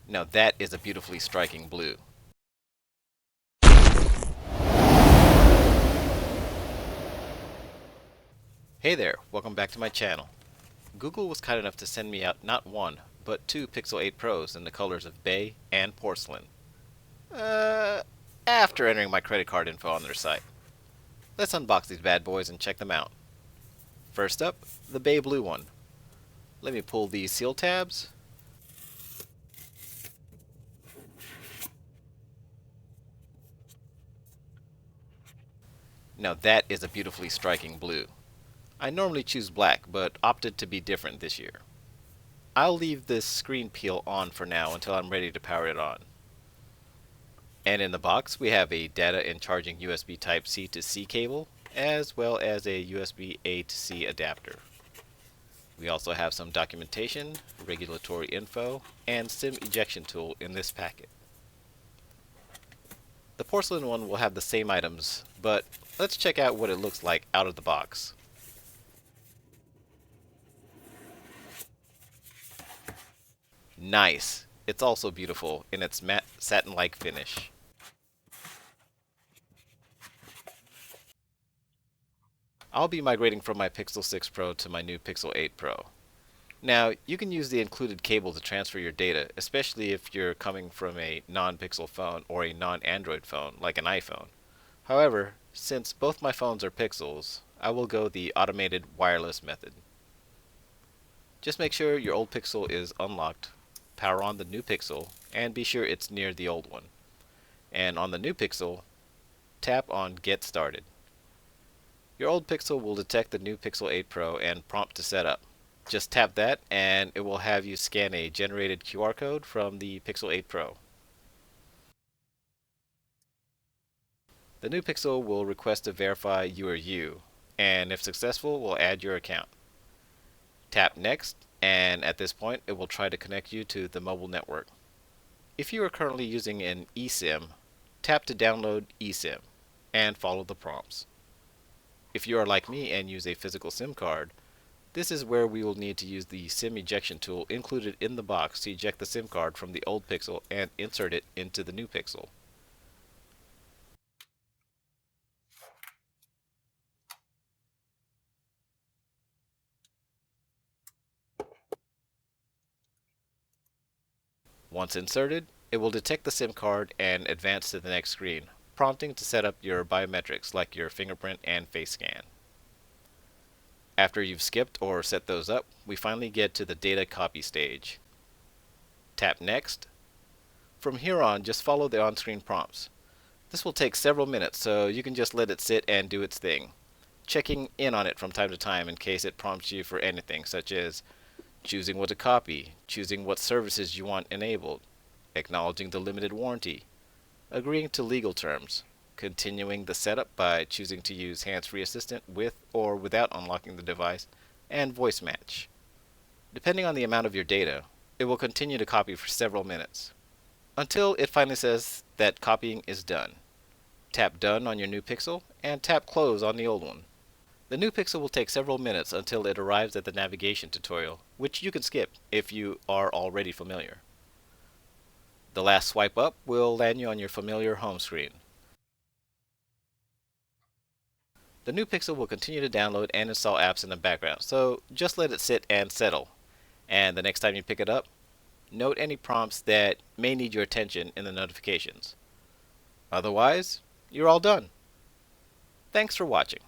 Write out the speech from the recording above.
Now that is a beautifully striking blue. Hey there, welcome back to my channel. Google was kind enough to send me out not one, but two Pixel 8 Pros in the colors of bay and porcelain. Uh, After entering my credit card info on their site. Let's unbox these bad boys and check them out. First up, the bay blue one. Let me pull these seal tabs. Now that is a beautifully striking blue. I normally choose black, but opted to be different this year. I'll leave this screen peel on for now until I'm ready to power it on. And in the box, we have a data and charging USB Type-C to C cable, as well as a USB A to C adapter. We also have some documentation, regulatory info, and SIM ejection tool in this packet. The porcelain one will have the same items, but let's check out what it looks like out of the box. Nice! It's also beautiful in its matte satin-like finish. I'll be migrating from my Pixel 6 Pro to my new Pixel 8 Pro. Now, you can use the included cable to transfer your data, especially if you're coming from a non-Pixel phone or a non-Android phone like an iPhone. However, since both my phones are Pixels, I will go the automated wireless method. Just make sure your old Pixel is unlocked, power on the new Pixel, and be sure it's near the old one. And on the new Pixel, tap on Get Started. Your old Pixel will detect the new Pixel 8 Pro and prompt to set up. Just tap that and it will have you scan a generated QR code from the Pixel 8 Pro. The new Pixel will request to verify you are you, and if successful, will add your account. Tap Next, and at this point, it will try to connect you to the mobile network. If you are currently using an eSIM, tap to download eSIM, and follow the prompts. If you are like me and use a physical SIM card, this is where we will need to use the SIM ejection tool included in the box to eject the SIM card from the old Pixel and insert it into the new Pixel. Once inserted, it will detect the SIM card and advance to the next screen, prompting to set up your biometrics like your fingerprint and face scan. After you've skipped or set those up, we finally get to the data copy stage. Tap Next. From here on, just follow the on-screen prompts. This will take several minutes, so you can just let it sit and do its thing, checking in on it from time to time in case it prompts you for anything, such as choosing what to copy, choosing what services you want enabled, acknowledging the limited warranty, agreeing to legal terms, continuing the setup by choosing to use hands-free assistant with or without unlocking the device, and voice match. Depending on the amount of your data, it will continue to copy for several minutes, until it finally says that copying is done. Tap Done on your new Pixel, and tap Close on the old one. The new Pixel will take several minutes until it arrives at the navigation tutorial, which you can skip if you are already familiar. The last swipe up will land you on your familiar home screen. The new Pixel will continue to download and install apps in the background, so just let it sit and settle. And the next time you pick it up, note any prompts that may need your attention in the notifications. Otherwise, you're all done. Thanks for watching.